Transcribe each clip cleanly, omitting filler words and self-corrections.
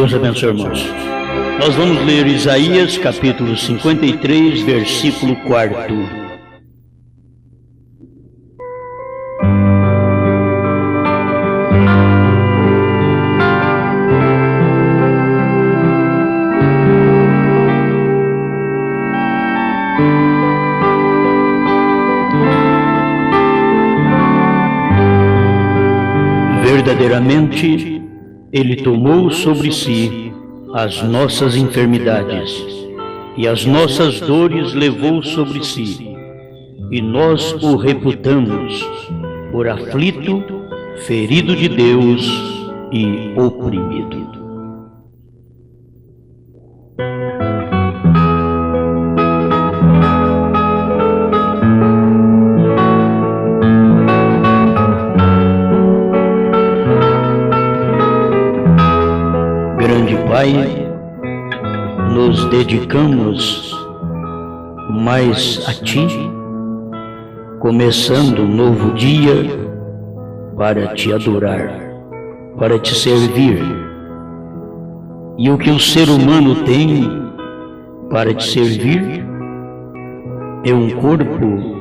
Senhor abençoe, irmãos. Nós vamos ler Isaías, capítulo 53, versículo 4. Verdadeiramente, Ele tomou sobre si as nossas enfermidades e as nossas dores levou sobre si, e nós o reputamos por aflito, ferido de Deus e oprimido. Pai, nos dedicamos mais a Ti, começando um novo dia para Te adorar, para Te servir. E o que o ser humano tem para Te servir é um corpo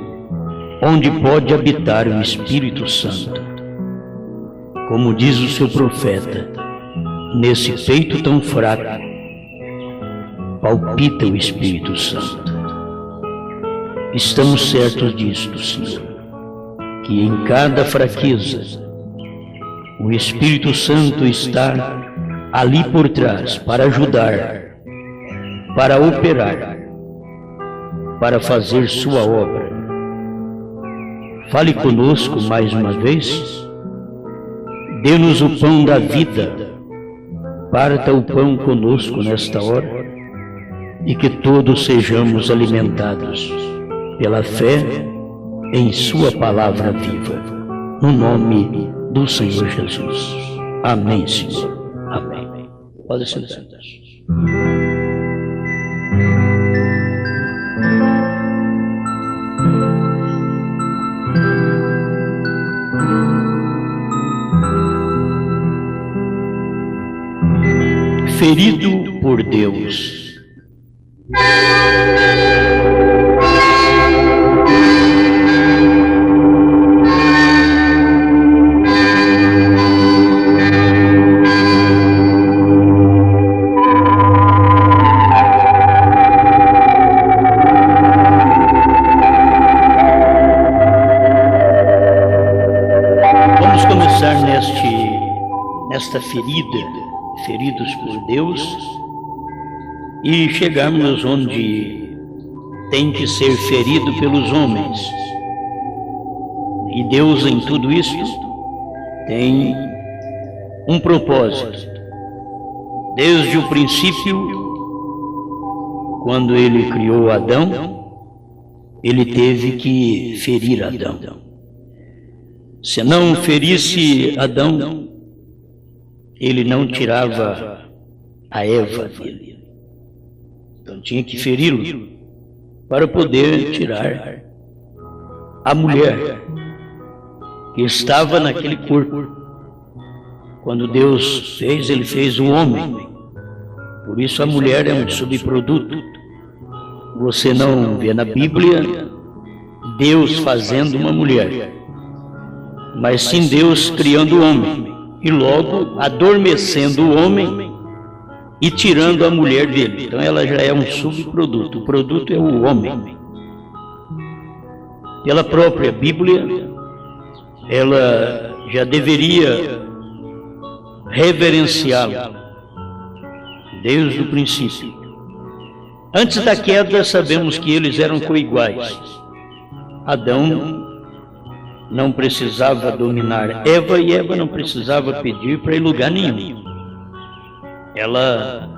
onde pode habitar o Espírito Santo. Como diz o seu profeta, nesse peito tão fraco, palpita o Espírito Santo. Estamos certos disto, Senhor, que em cada fraqueza, o Espírito Santo está ali por trás para ajudar, para operar, para fazer sua obra. Fale conosco mais uma vez, dê-nos o pão da vida. Parta o pão conosco nesta hora e que todos sejamos alimentados pela fé em Sua palavra viva, no nome do Senhor Jesus. Amém, Senhor. Amém. Pode sentar. Ferido por Deus. Vamos começar nesta ferida. Feridos por Deus, e chegarmos onde tem que ser ferido pelos homens. E Deus em tudo isso tem um propósito. Desde o princípio, quando Ele criou Adão, Ele teve que ferir Adão. Se não ferisse Adão, Ele não tirava a Eva dele. Então tinha que feri-lo para poder tirar a mulher que estava naquele corpo. Quando Deus fez, Ele fez o homem. Por isso a mulher é um subproduto. Você não vê na Bíblia Deus fazendo uma mulher, mas sim Deus criando o homem. E logo adormecendo o homem e tirando a mulher dele. Então ela já é um subproduto. O produto é o homem. Pela própria Bíblia, ela já deveria reverenciá-lo desde o princípio. Antes da queda, sabemos que eles eram coiguais. Adão não precisava dominar Eva e Eva não precisava pedir para ir lugar nenhum. Ela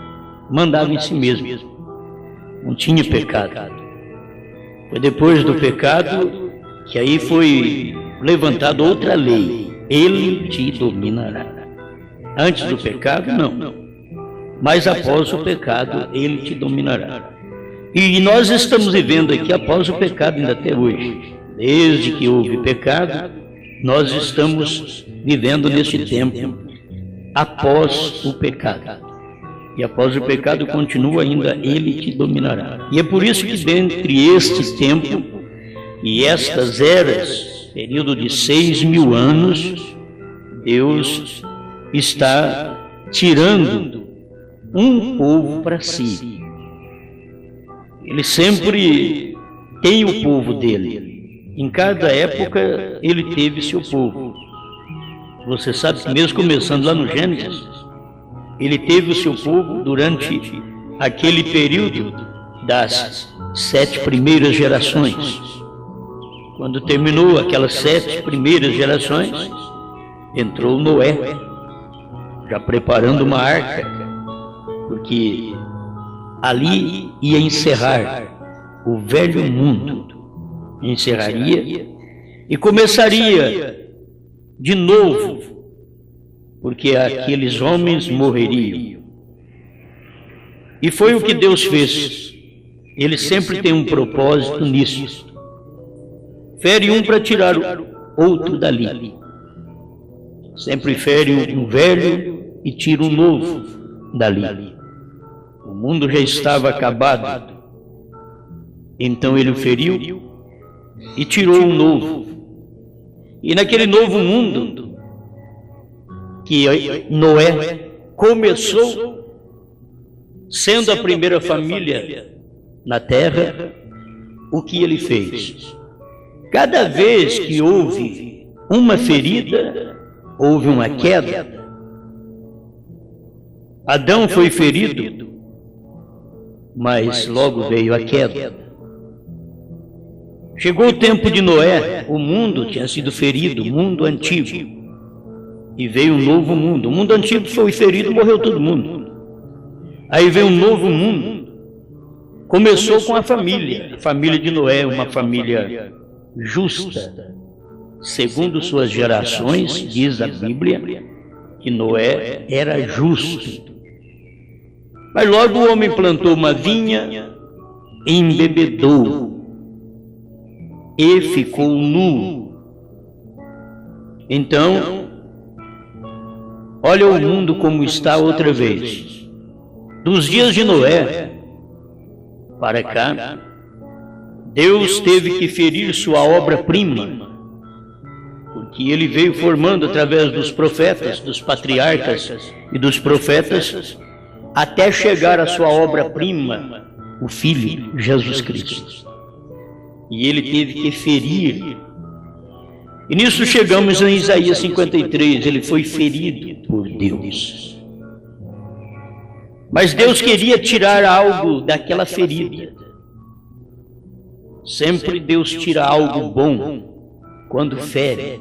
mandava em si mesma, não tinha pecado. Foi depois do pecado que aí foi levantada outra lei: Ele te dominará. Antes do pecado, não. Mas após o pecado, Ele te dominará. E nós estamos vivendo aqui após o pecado ainda até hoje. Desde que houve pecado, nós estamos vivendo neste tempo após o pecado. E após o pecado continua ainda ele que dominará. E é por isso que dentre este tempo e estas eras, período de 6.000 anos, Deus está tirando um povo para si. Ele sempre tem o povo dele. Em cada época ele teve seu povo. Você sabe que mesmo começando lá no Gênesis, ele teve o seu povo durante aquele período das 7 primeiras gerações. Quando terminou aquelas 7 primeiras gerações, entrou Noé, já preparando uma arca, porque ali ia encerrar o velho mundo, encerraria e começaria de novo, porque aqueles homens morreriam. E foi o que Deus fez. Ele sempre tem um propósito nisso. Fere um para tirar o outro dali. Sempre fere um velho e tira um novo dali. O mundo já estava acabado. Então ele o feriu e tirou um novo. E naquele novo mundo que Noé começou, sendo a primeira família na terra, o que ele fez? Cada vez que houve uma ferida, houve uma queda. Adão foi ferido, mas logo veio a queda. Chegou o tempo de Noé, o mundo tinha sido ferido, o mundo antigo, e veio um novo mundo. O mundo antigo foi ferido, morreu todo mundo. Aí veio um novo mundo. Começou com a família de Noé, uma família justa. Segundo suas gerações, diz a Bíblia, que Noé era justo. Mas logo o homem plantou uma vinha, embebedou e ficou nu. Então, olha o mundo como está outra vez. Dos dias de Noé para cá, Deus teve que ferir sua obra-prima, porque ele veio formando através dos profetas, dos patriarcas e dos profetas, até chegar à sua obra-prima, o Filho, Jesus Cristo. E ele teve que ferir. E nisso chegamos em Isaías 53, ele foi ferido por Deus. Mas Deus queria tirar algo daquela ferida. Sempre Deus tira algo bom quando fere.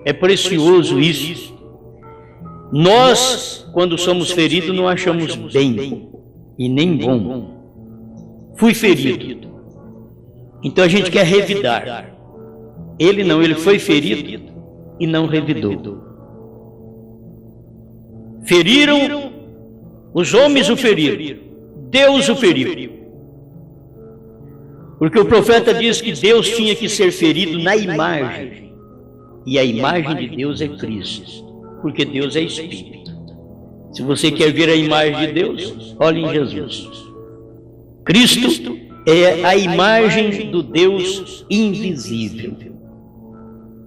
É precioso isso. Nós, quando somos feridos, não achamos bem e nem bom. Fui ferido. Então a gente quer revidar. Ele não, ele foi ferido e não revidou. Feriram, os homens o feriram, Deus o feriu. Porque o profeta diz que Deus tinha que ser ferido na imagem. E a imagem de Deus é Cristo, porque Deus é Espírito. Se você quer ver a imagem de Deus, olhe em Jesus. Cristo é a imagem do Deus invisível.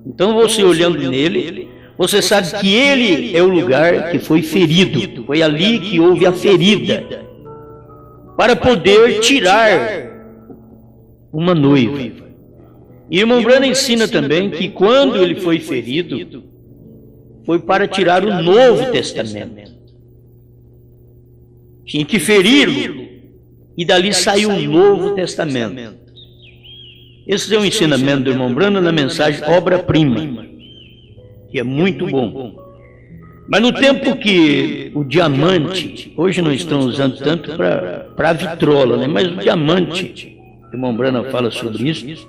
Então você olhando nele, você sabe que ele é o lugar que foi ferido. Foi ali que houve a ferida, para poder tirar uma noiva. E irmão Branham ensina também que quando ele foi ferido, foi para tirar o Novo Testamento. Tinha que feri-lo, e dali saiu o Novo Testamento. Esse é o ensinamento do irmão Branham na mensagem Obra-Prima, que é muito bom. Mas no tempo que o diamante, hoje não estão usando tanto para a vitrola, né? Mas o diamante, o irmão Branham fala sobre isso,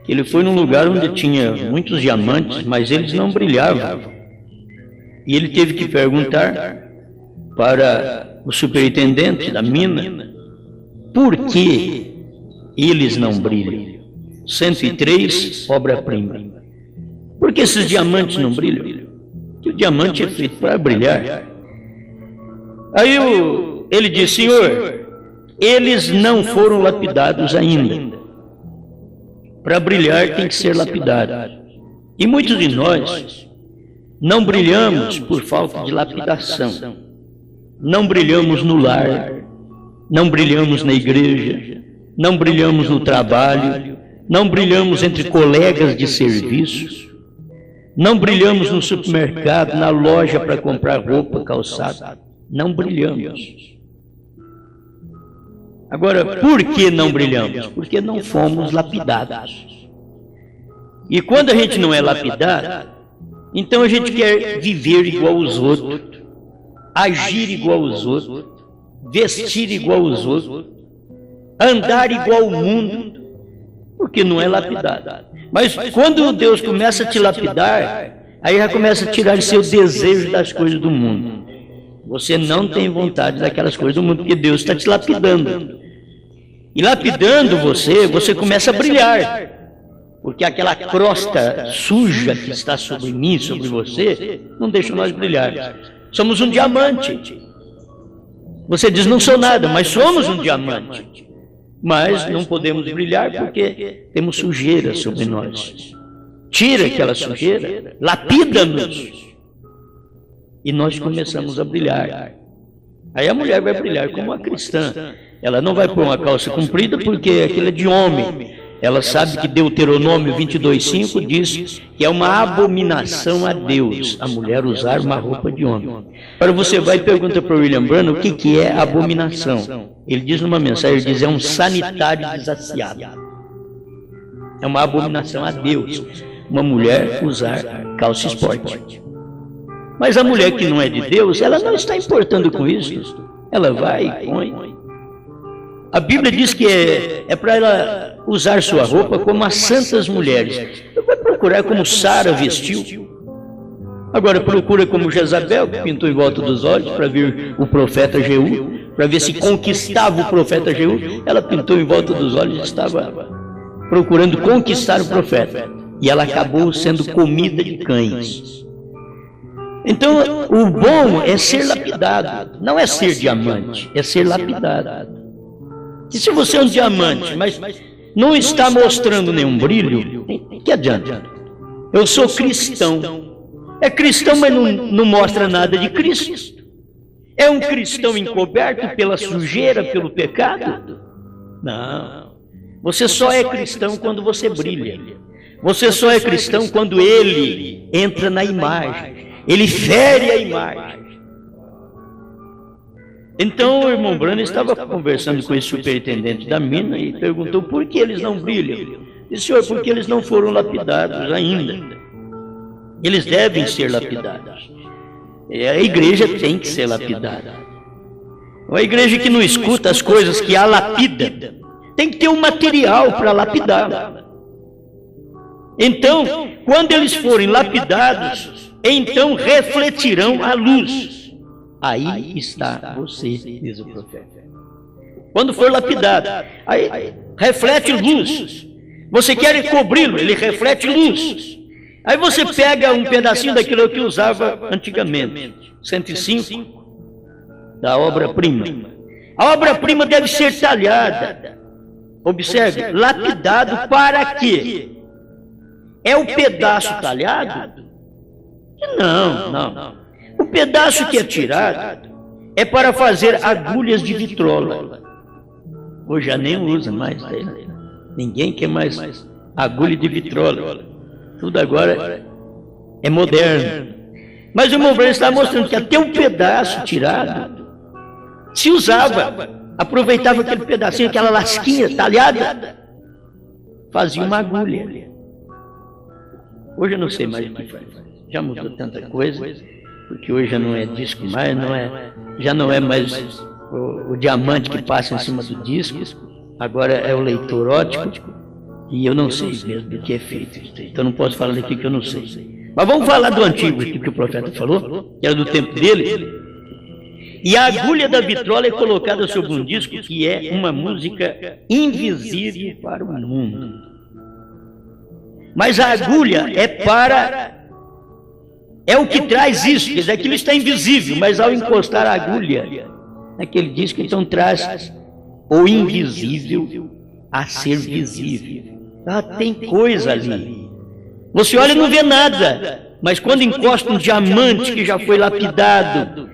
que ele foi num lugar onde tinha muitos diamantes, mas eles não brilhavam. E ele teve que perguntar para o superintendente da mina, por que eles não brilham? 103, obra-prima. Por que esses diamantes não brilham? Porque o diamante é feito para brilhar. Aí ele disse: Senhor, eles não foram lapidados ainda. Para brilhar tem que ser lapidado. E muitos de nós não brilhamos por falta de lapidação. Não brilhamos no lar, não brilhamos na igreja, não brilhamos no trabalho, não brilhamos entre colegas de serviço, não brilhamos no supermercado, na loja para comprar roupa, calçado. Não brilhamos. Agora, por que não brilhamos? Porque não fomos lapidados. E quando a gente não é lapidado, então a gente quer viver igual aos outros, agir igual aos outros, vestir igual aos outros, andar igual ao mundo, porque não é lapidado. Mas quando Deus começa a te lapidar, aí já começa a tirar o seu desejo das coisas do mundo. Você não tem vontade daquelas coisas do mundo, porque Deus está te lapidando. E lapidando você começa a brilhar. Porque aquela crosta suja que está sobre mim, sobre você, não deixa nós brilhar. Somos um diamante. Você diz: não sou nada, mas somos um diamante. Mas não podemos brilhar porque temos sujeira sobre nós. Tira aquela sujeira, lapida-nos. E nós começamos a brilhar. Aí a mulher vai brilhar como uma cristã. Ela não vai pôr uma calça comprida porque aquilo é de homem. Ela sabe que Deuteronômio 22:5 diz que é uma abominação a Deus a mulher usar uma roupa de homem. Agora você vai e pergunta para o William Branham o que é abominação. Ele diz numa mensagem, ele diz: é um sanitário desaciado. É uma abominação a Deus uma mulher usar calça esporte. Mas a mulher que não é de Deus, ela não está importando com isso. Ela vai e põe. A Bíblia diz que é para ela usar sua roupa como as santas mulheres. Ela vai procurar como Sara vestiu. Agora procura como Jezabel, que pintou em volta dos olhos para ver o profeta Jeú, para ver se conquistava o profeta Jeú. Ela pintou em volta dos olhos e estava procurando conquistar o profeta. E ela acabou sendo comida de cães. Então, o bom é ser lapidado, não é ser diamante, é ser lapidado. E se você é um diamante, mas não está mostrando nenhum brilho, que adianta? Eu sou cristão. É cristão, mas não mostra nada de Cristo. É um cristão encoberto pela sujeira, pelo pecado? Não. Você só é cristão quando você brilha. Você só é cristão quando ele entra na imagem. Ele fere a imagem. Então o irmão Branham estava conversando com esse superintendente da mina e perguntou por que eles não brilham. Disse: senhor, porque eles não foram lapidados ainda. Eles devem ser lapidados. A igreja tem que ser lapidada. Uma igreja que não escuta as coisas que a lapida, tem que ter um material para lapidar. Então, quando eles forem lapidados, então refletirão a luz. Aí está você, diz o profeta. Quando for lapidado, aí reflete luz. Você quer cobri-lo, ele reflete luz. Aí você pega um pedacinho daquilo que usava antigamente, 105, da obra-prima. A obra-prima deve ser talhada. Observe, lapidado para quê? É o pedaço talhado? Não. O pedaço que é tirado é para fazer agulhas de vitrola. Hoje já nem usa mais. Ninguém quer mais agulha de vitrola. Tudo agora é moderno. Mas o irmão Branham está mostrando que até um pedaço tirado se usava. Aproveitava aquele pedacinho, aquela lasquinha talhada, fazia uma agulha. Hoje eu não sei mais o que faz. Já mudou tanta coisa, porque hoje já não é disco mais, já não é mais o diamante que passa em cima do disco, agora é o leitor óptico, e eu não sei mesmo do que é feito. Então não posso falar daqui que eu não sei. Mas vamos falar do antigo aqui que o profeta falou, que era do tempo dele. E a agulha da vitrola é colocada sobre um disco que é uma música invisível para o mundo. Mas a agulha é para é o que traz isso, quer dizer, aquilo está invisível, mas ao encostar a agulha, naquele disco, então traz o invisível a ser visível. Ah, tem coisa ali. Você olha e não vê nada, mas quando encosta um diamante que já foi lapidado,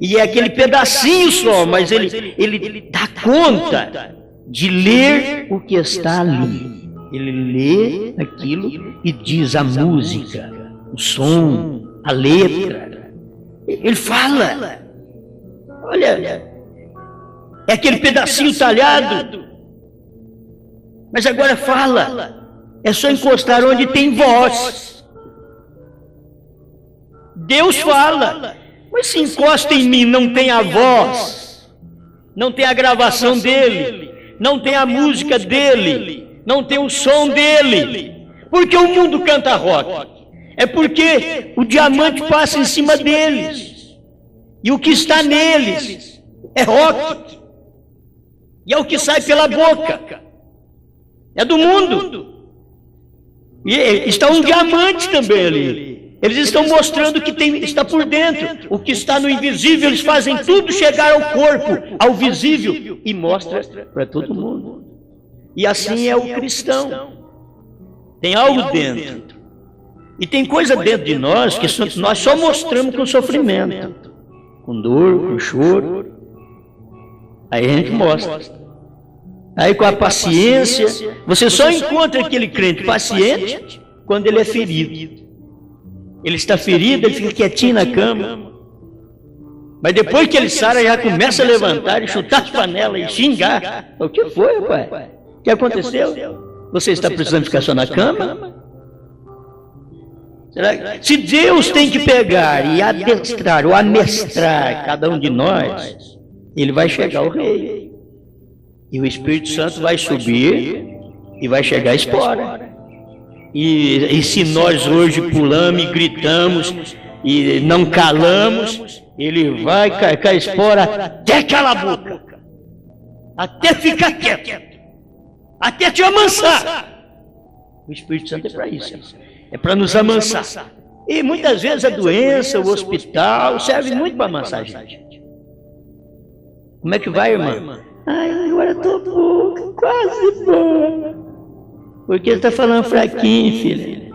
e é aquele pedacinho só, mas ele dá conta de ler o que está ali. Ele lê aquilo e diz a música, o som, a letra. Ele fala. Olha, é aquele pedacinho talhado, mas agora fala. É só encostar onde tem voz. Deus fala, mas se encosta em mim, não tem a voz, não tem a gravação dele, não tem a música dele, não tem o som dele. Porque o mundo canta rock? É porque o diamante passa em cima deles, e o que está neles é rock, e é o que sai pela boca, é do mundo. E está um diamante também ali. Eles estão mostrando o que está por dentro. O que está no invisível, eles fazem tudo chegar ao corpo, ao visível, e mostra para todo mundo. E assim é o cristão. Tem algo dentro. E tem coisa dentro de nós que nós só mostramos com sofrimento, com dor, com choro. Aí a gente mostra. Aí com a paciência, você só encontra aquele crente paciente quando ele é ferido. Ele está ferido, ele fica quietinho na cama. Mas depois que ele sara, já começa a levantar e chutar as panelas e xingar. O que foi, pai? O que aconteceu? Você está precisando ficar só na cama? Se Deus tem que pegar e adestrar ou amestrar cada um de nós, ele vai chegar ao rei. E o Espírito Santo vai subir e vai chegar a espora. E se nós hoje pulamos e gritamos e não calamos, ele vai cair a espora até calar a boca, até ficar quieto, até te amansar. O Espírito Santo é para isso, é para nos amansar. E muitas vezes a doença, o hospital, serve muito para amansar a gente. Como é que vai, irmã? Ai, agora estou boa, quase boa. Porque ele está falando fraquinho, filha.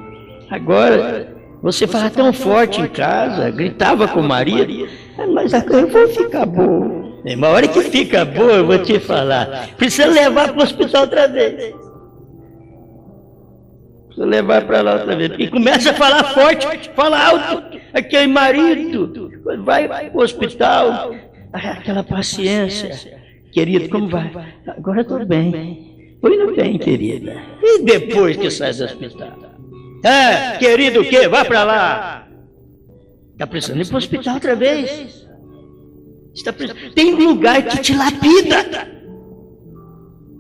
Agora, você fala tão forte em casa, gritava com o marido. Mas agora eu vou ficar boa. Uma hora que fica boa, eu vou te falar. Precisa levar para o hospital outra vez. Precisa levar para lá outra vez. E começa a falar forte, fala alto. Aquele marido, vai para o hospital. Aquela paciência. Querido, como vai? Agora estou bem. Estou indo bem, querida. E depois que sai do hospital? Querido, o quê? Vá para lá. Está precisando ir para o hospital outra vez? Tem lugar que te lapida.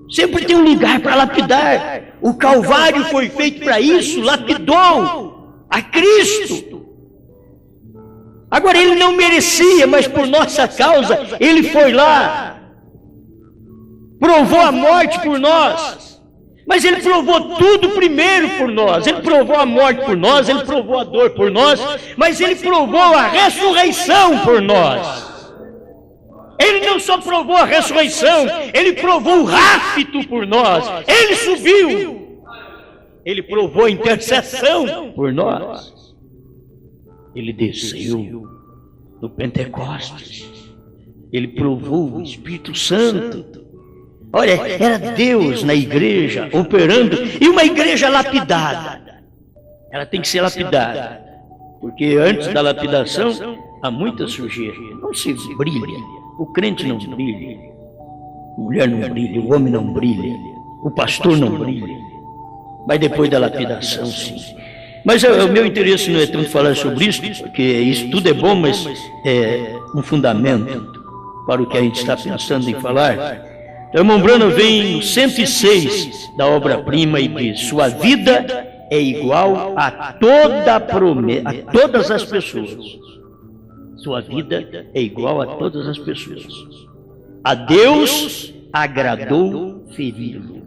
Sempre tem um lugar para lapidar. O Calvário foi feito para isso, lapidou a Cristo. Agora ele não merecia, mas por nossa causa, ele foi lá. Provou a morte por nós, mas ele provou tudo primeiro por nós. Ele provou a morte por nós, ele provou a dor por nós, mas ele provou a ressurreição por nós. Ele não só provou a ressurreição, ele provou o rapto por nós. Ele subiu, ele provou a intercessão por nós. Ele desceu no Pentecostes, ele provou o Espírito Santo. Olha, era Deus na igreja operando, e uma igreja lapidada. Ela tem que ser lapidada, porque antes da lapidação há muita sujeira. Não se brilha, o crente não brilha, a mulher não brilha, o homem não brilha, o pastor não brilha. Mas depois da lapidação, sim. Mas o meu interesse não é tanto falar sobre isso, porque isso tudo é bom, mas é um fundamento para o que a gente está pensando em falar. O irmão Branham vem no 106 da obra-prima e diz: sua vida é igual a todas as pessoas. Sua vida é igual a todas as pessoas. A Deus agradou feri-lo.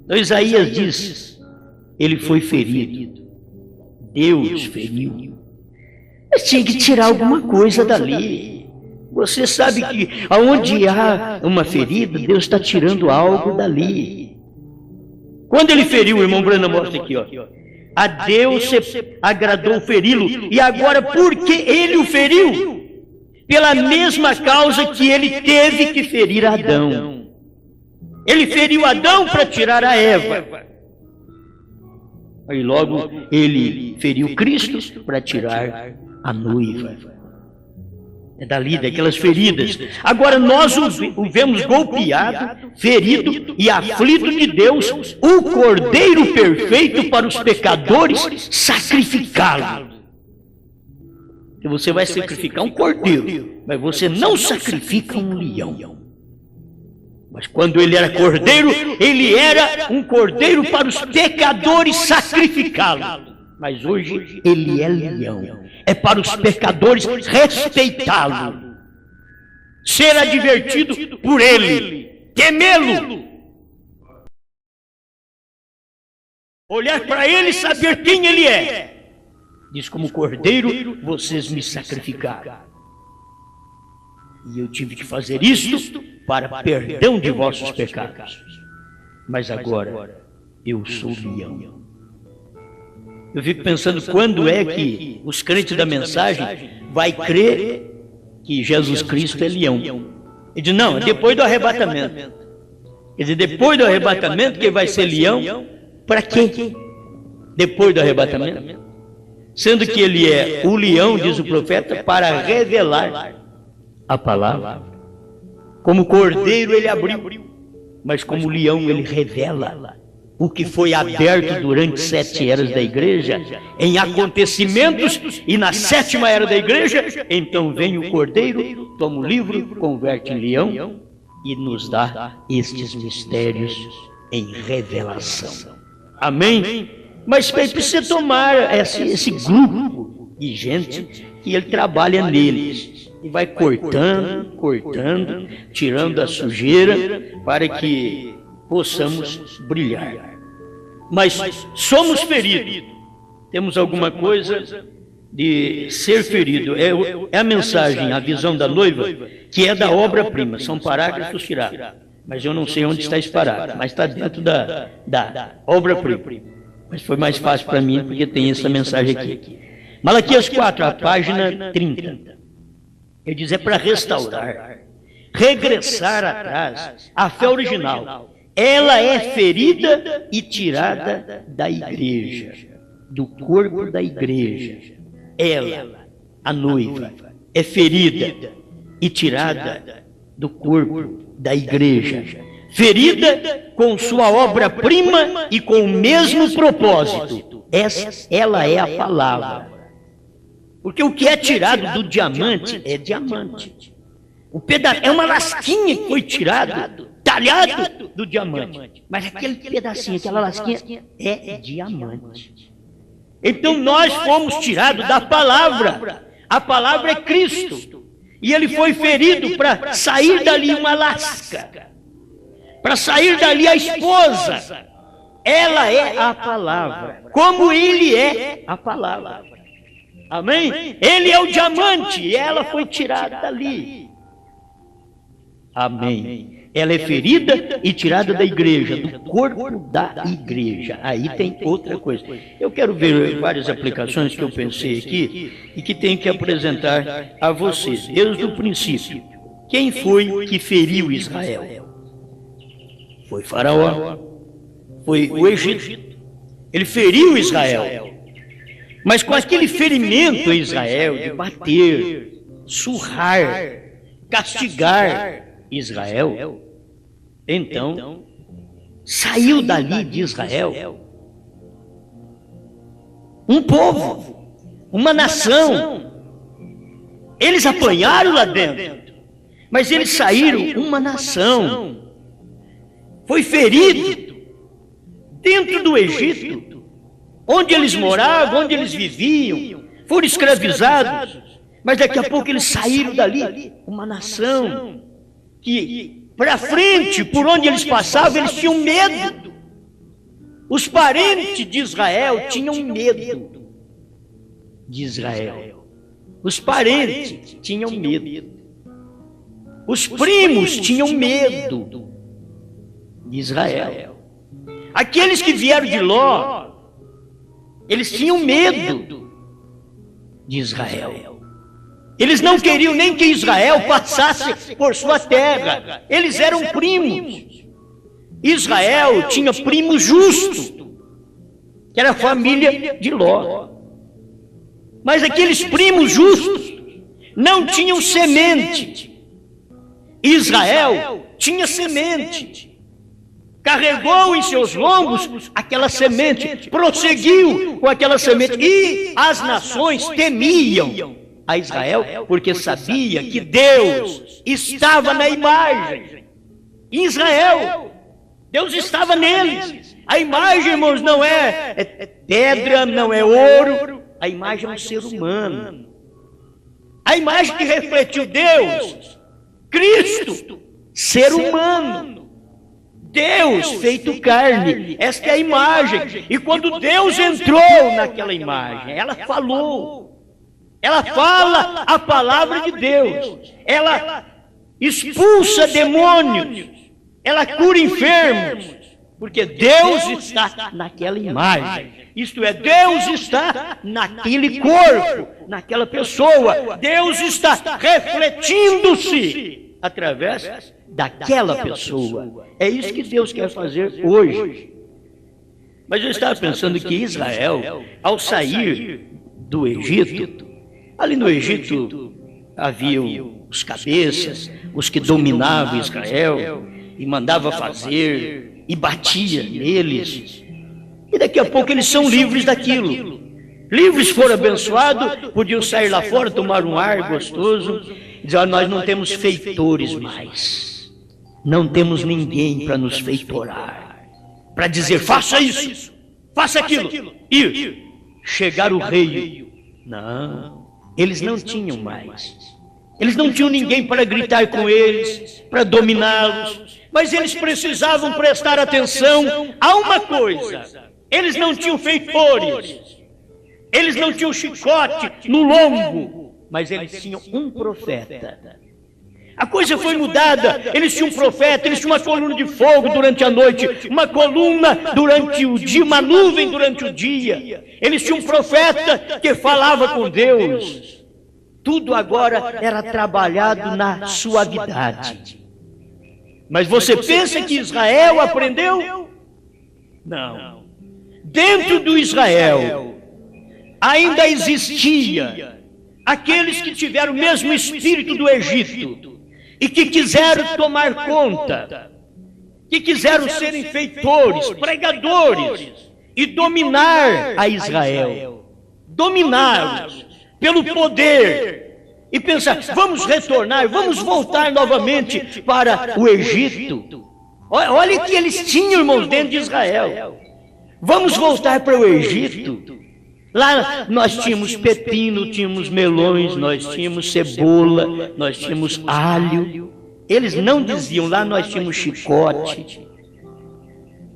Então Isaías diz: ele foi ferido. Deus feriu. Mas tinha que tirar alguma coisa dali. Você sabe que aonde há uma ferida, Deus está tirando algo dali. Quando ele feriu, o irmão Branham mostra aqui, ó. A Deus se agradou feri-lo. E agora, por que ele o feriu? Pela mesma causa que ele teve que ferir Adão. Ele feriu Adão para tirar a Eva. Aí logo ele feriu Cristo para tirar a noiva. É dali, daquelas feridas. Agora nós o vemos golpeado, ferido e aflito de Deus, o Cordeiro perfeito para os pecadores, sacrificá-lo. Você vai sacrificar um cordeiro, mas você não sacrifica um leão. Mas quando ele era cordeiro, ele era um cordeiro para os pecadores sacrificá-lo. Mas hoje ele é leão. É para os pecadores respeitá-lo, ser advertido por ele, temê-lo, olhar para ele e saber quem ele é. Diz: como cordeiro, vocês me sacrificaram. E eu tive que fazer isto para perdão de vossos pecados. Mas agora eu sou leão. Eu fico pensando quando é que os crentes da mensagem vai crer que Jesus Cristo é leão. Ele diz: não, é depois do arrebatamento. Quer dizer, depois do arrebatamento que ele vai ser leão, para quê? Depois do arrebatamento. Sendo que ele é o leão, diz o profeta, para revelar a palavra. Como cordeiro ele abriu, mas como leão ele revela o que foi aberto durante 7 eras da igreja, em acontecimentos, e na 7ª era da igreja, então vem o cordeiro, toma o livro, converte em leão e nos dá estes mistérios em revelação. Amém? Mas precisa tomar esse grupo de gente que ele trabalha neles e vai cortando, tirando a sujeira para que possamos brilhar. Mas somos feridos. Temos alguma coisa de ser ferido. É a mensagem, a visão da noiva, que é da obra-prima. São parágrafos tirados. Mas eu não sei onde está esse parágrafo. Mas está dentro da obra-prima. Mas foi mais fácil para mim, porque tem essa mensagem aqui. Malaquias 4, a página 30. Ele diz: é para restaurar, regressar atrás, a fé original. Ela é ferida e tirada da igreja, do corpo da igreja. Ela, a noiva, é ferida e tirada do corpo da igreja. Ferida com sua obra-prima e com o mesmo propósito. Ela é a palavra. Porque o que é tirado do diamante é diamante. É uma lasquinha que foi tirado, talhado do diamante. Mas aquele pedacinho, aquela lasquinha é diamante. Então nós fomos tirados da palavra. A palavra é Cristo. E ele foi ferido para sair dali uma lasca. Para sair dali a esposa. Ela é a palavra. Como ele é a palavra. Amém? Ele é o diamante e ela foi tirada dali. Amém. Ela é ferida e tirada da igreja, do corpo da igreja. Aí tem outra coisa. Eu quero ver várias aplicações que eu pensei aqui e que tenho que apresentar a vocês. Desde o princípio, quem foi que feriu Israel? Foi Faraó. Foi o Egito. Ele feriu Israel. Mas com aquele ferimento a Israel, de bater, surrar, castigar Israel, então saiu dali de Israel um povo, uma nação. Eles apanharam lá dentro, mas eles saíram uma nação. Foi ferido dentro do Egito, onde eles moravam, onde eles viviam, foram escravizados, mas daqui a pouco eles saíram dali, uma nação que, para frente, por onde eles passavam, eles tinham medo. Os parentes de Israel tinham medo de Israel. Os parentes tinham medo. Os primos tinham medo de Israel. Aqueles que vieram de Ló, eles tinham medo de Israel. Eles não queriam nem que Israel passasse por sua terra. Eles eram primos. Israel tinha primo justo, que era a família de Ló. Mas aqueles primos justos não tinham semente. Israel tinha semente. Carregou em seus lombos aquela semente, prosseguiu com aquela semente. E as nações temiam a Israel, porque sabia que Deus estava na imagem. Em Israel, Deus estava neles. A imagem, irmãos, não é pedra, não é ouro. A imagem é um ser humano. A imagem que refletiu Deus, Cristo, ser humano. Deus feito carne. Esta é a imagem. E quando Deus entrou naquela imagem, ela falou. Ela fala a palavra de Deus. Ela expulsa demônios. Ela cura enfermos. Porque Deus está naquela imagem. Isto é, Deus está naquele corpo, naquela pessoa. Deus está refletindo-se através daquela pessoa. É isso que Deus quer fazer hoje. Mas eu estava pensando que Israel, ao sair do Egito, ali no Egito haviam os cabeças, os que dominavam Israel e mandavam fazer e batia neles. E daqui a pouco eles são livres daquilo. Livres, foram abençoados, podiam sair lá fora, tomar um ar gostoso e dizer: nós não temos feitores mais. Não temos ninguém para nos feitorar, para dizer: faça isso, faça aquilo. E chegar o rei. Não, eles não tinham mais. Eles não tinham ninguém para gritar com eles, para dominá-los. Mas eles precisavam prestar atenção a uma coisa. Eles não tinham feitores. Eles não tinham chicote no lombo. Mas eles tinham um profeta. A coisa foi mudada. Eles tinham um profeta, eles tinham uma coluna de fogo durante a noite, uma coluna durante o dia, uma nuvem durante o dia. Eles tinham um profeta que falava com Deus. Tudo agora era trabalhado na suavidade. Mas você pensa que Israel aprendeu? Não. Dentro do Israel ainda existia aqueles que tiveram o mesmo espírito do Egito e que quiseram tomar conta, que quiseram ser feitores, pregadores e dominar a Israel, dominá-los pelo poder. E pensar: vamos retornar, vamos voltar novamente para o Egito. Olha o que eles tinham, irmãos, dentro de Israel. Vamos voltar para o Egito. Lá nós tínhamos pepino, tínhamos melões, nós tínhamos cebola, nós tínhamos alho. Eles não diziam: lá nós tínhamos chicote.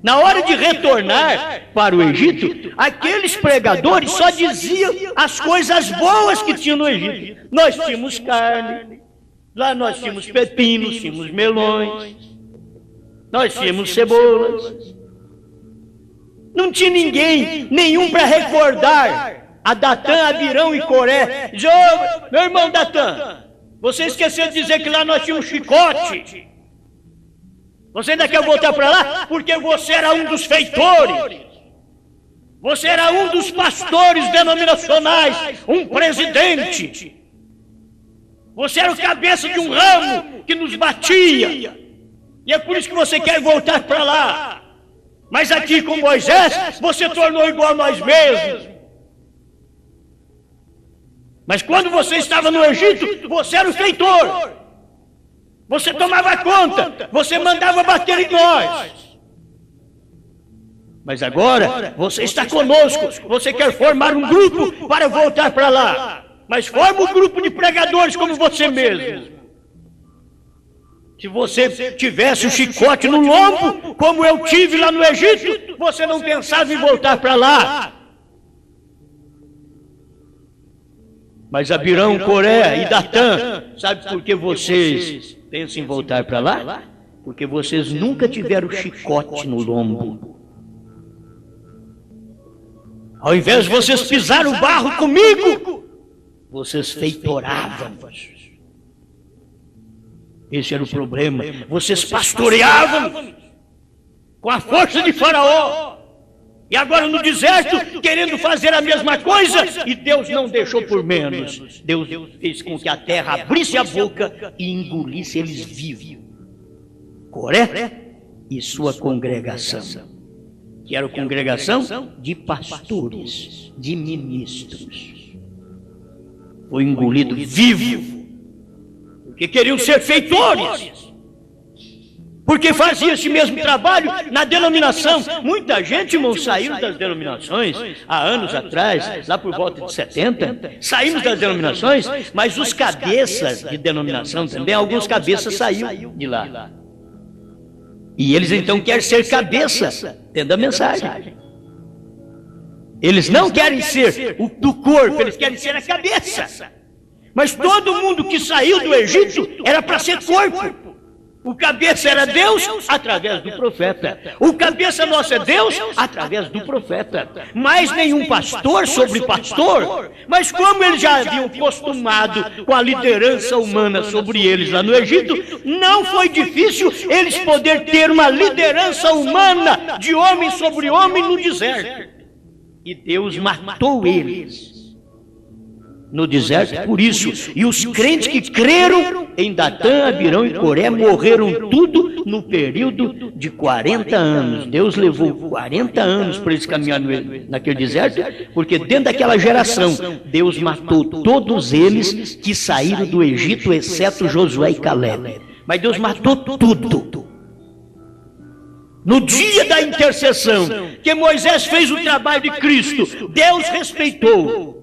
Na hora de retornar para o Egito, aqueles pregadores só diziam as coisas boas que tinham no Egito. Nós tínhamos carne, lá nós tínhamos pepinos, tínhamos melões, nós tínhamos cebolas. Não tinha ninguém, nenhum para recordar a Datã, Abirão e Coré. Diz: ô, meu irmão Datã, você esqueceu de dizer que lá nós tínhamos chicote. Você ainda quer voltar para lá? Porque você era um dos feitores. Você era um dos pastores denominacionais, um presidente. Você era o cabeça de um ramo que nos batia. E é por isso que você quer voltar para lá. Mas aqui com Moisés, você tornou igual a nós mesmos. Mas quando você estava no Egito, você era o feitor. Você tomava conta, você mandava bater em nós. Mas agora, você está conosco, você quer formar um grupo para voltar para lá. Mas forma um grupo de pregadores como você mesmo. Se você tivesse o chicote no lombo, como eu tive lá no Egito, você não pensava em voltar para lá. Mas Abirão, Coré e Datã, sabe por que vocês pensam em voltar para lá? Porque vocês nunca tiveram chicote no lombo. Ao invés de vocês pisar o barro comigo, vocês feitoravam. Esse era o problema. Vocês pastoreavam com a força de Faraó. E agora no deserto, querendo fazer a mesma coisa, e Deus não deixou por menos. Deus fez com que a terra abrisse a boca e engolisse eles vivos. Coré e sua congregação, que era a congregação de pastores, de ministros. Foi engolido vivo, porque queriam ser feitores. Porque fazia esse mesmo trabalho na denominação. Muita gente, irmão, saiu das denominações há anos atrás, lá por volta de 70, saímos das denominações, mas os cabeças de denominação também, alguns cabeças saíram de lá. E eles então querem ser cabeça, tendo a mensagem. Eles não querem ser o do corpo, eles querem ser a cabeça. Mas todo mundo que saiu do Egito era para ser corpo. O cabeça era Deus através do profeta. O cabeça nosso é Deus através do profeta. Mas nenhum pastor sobre pastor. Mas como eles já haviam acostumado com a liderança humana sobre eles lá no Egito, não foi difícil eles poderem ter uma liderança humana de homem sobre homem no deserto. E Deus matou eles no deserto por isso. E os crentes que creram em Datã, Abirão e Coré morreram tudo no período de 40 anos. Deus levou 40 anos para eles caminharem naquele deserto, porque dentro daquela geração, Deus matou todos eles que saíram do Egito, exceto Josué e Caleb. Mas Deus matou tudo. No dia da intercessão, que Moisés fez o trabalho de Cristo, Deus respeitou.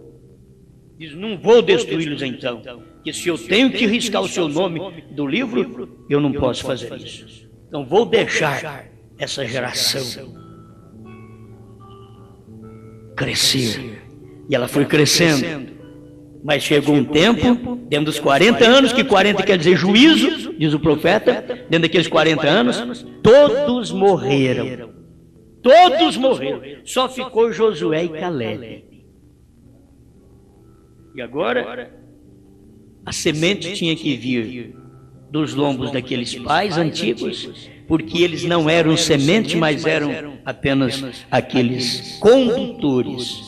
Diz, não vou destruí-los então, que se eu tenho que riscar o seu nome do livro, eu não posso fazer isso. Então vou deixar essa geração crescer. E ela foi crescendo. Mas chegou um tempo, dentro dos 40 anos, que 40 quer dizer juízo, diz o profeta, dentro daqueles 40 anos, todos morreram. Todos morreram. Só ficou Josué e Caleb. E agora, a semente tinha que vir dos lombos daqueles pais antigos, porque eles não eram semente, mas eram apenas aqueles condutores,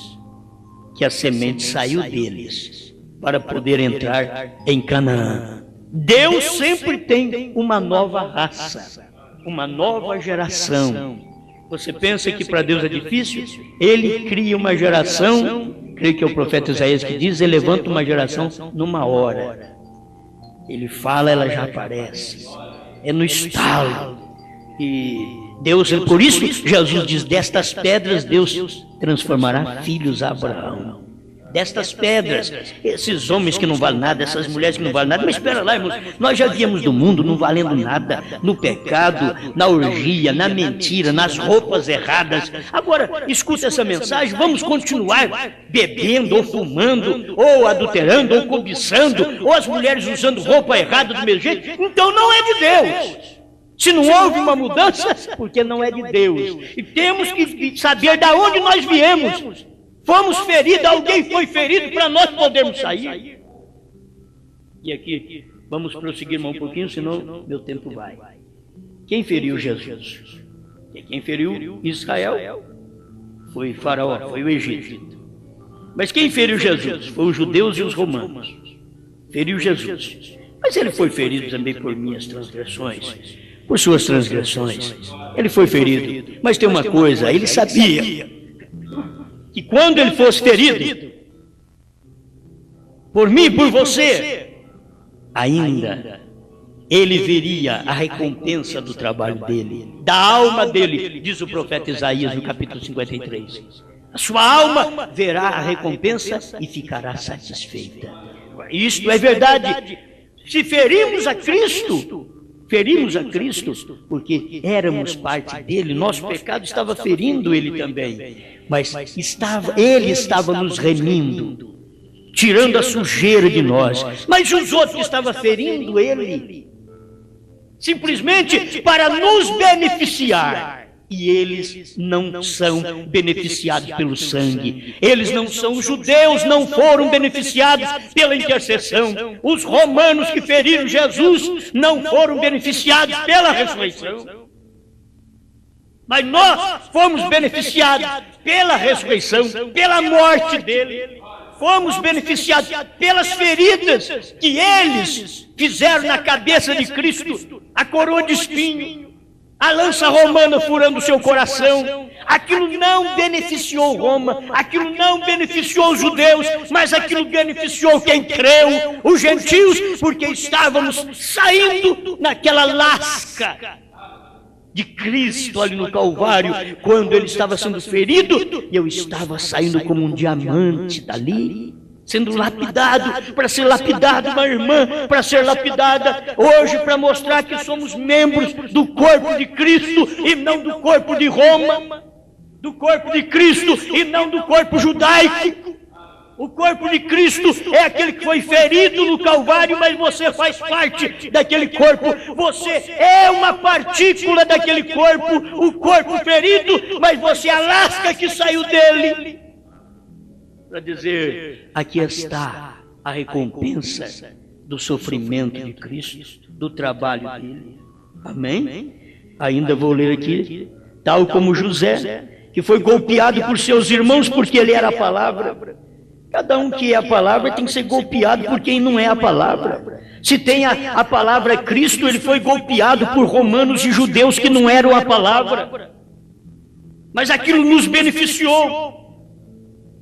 que a semente saiu deles, para poder entrar em Canaã. Deus sempre tem uma nova raça, uma nova geração. Você pensa que para Deus é difícil? Ele cria uma geração. Creio que é o profeta Isaías que diz, ele levanta uma geração numa hora. Ele fala, ela já aparece. É no estalo. E Deus, por isso, Jesus diz, destas pedras Deus transformará filhos a Abraão. Destas pedras, esses homens que não valem nada, essas mulheres que não valem nada, mas espera lá, irmãos, nós já viemos do mundo não valendo nada, no pecado, na orgia, na mentira, nas roupas erradas. Agora, escuta essa mensagem, vamos continuar bebendo, ou fumando, ou adulterando, ou cobiçando, ou as mulheres usando roupa errada do mesmo jeito? Então não é de Deus. Se não houve uma mudança, porque não é de Deus. E temos que saber de onde nós viemos. Fomos feridos, alguém foi ferido para nós podermos sair. E aqui, vamos prosseguir mais um pouquinho, senão meu tempo vai. Quem feriu Jesus? E quem feriu Israel? Foi Faraó, foi o Egito. Mas quem feriu Jesus? Foi os judeus e os romanos. Feriu Jesus. Mas ele foi ferido também por minhas transgressões, por suas transgressões. Ele foi ferido. Mas tem uma coisa, ele sabia que quando ele fosse ferido, por mim e por você, ainda ele veria a recompensa do trabalho dele, da alma dele, diz o profeta Isaías no capítulo 53. A sua alma verá a recompensa e ficará satisfeita. Isto é verdade. Se ferimos a Cristo porque éramos parte dele, nosso pecado estava ferindo ele também, mas ele estava nos remindo. tirando a sujeira de nós. Mas os outros estavam ferindo ele, simplesmente para nos beneficiar. E eles não são beneficiados pelo sangue. Eles não são, os judeus não foram beneficiados pela intercessão. Os romanos que feriram Jesus não foram beneficiados pela ressurreição. Mas nós fomos beneficiados pela ressurreição, pela morte dele. Fomos beneficiados pelas feridas que eles fizeram na cabeça de Cristo, a coroa de espinho, a lança romana furando o seu coração. Aquilo não beneficiou Roma, aquilo não beneficiou os judeus, mas aquilo beneficiou quem creu, os gentios, porque estávamos saindo naquela lasca de Cristo ali no Calvário, quando ele estava sendo ferido, e eu estava saindo como um diamante dali, sendo lapidado, para ser lapidado, uma irmã, para ser lapidada hoje, para mostrar que somos membros do corpo de Cristo e não do corpo de Roma, do corpo de Cristo e não do corpo judaico. O corpo de Cristo é aquele que foi ferido no Calvário, mas você faz parte daquele corpo. Você é uma partícula daquele corpo, o corpo ferido, mas você é a lasca que saiu dele. Para dizer, aqui está a recompensa do sofrimento de Cristo, do trabalho dele. Amém? Ainda vou ler aqui, tal como José, que foi golpeado por seus irmãos porque ele era a palavra. Cada um que é a palavra tem que ser golpeado por quem não é a palavra. Se tem a palavra Cristo, ele foi golpeado por romanos e judeus que não eram a palavra. Mas aquilo nos beneficiou.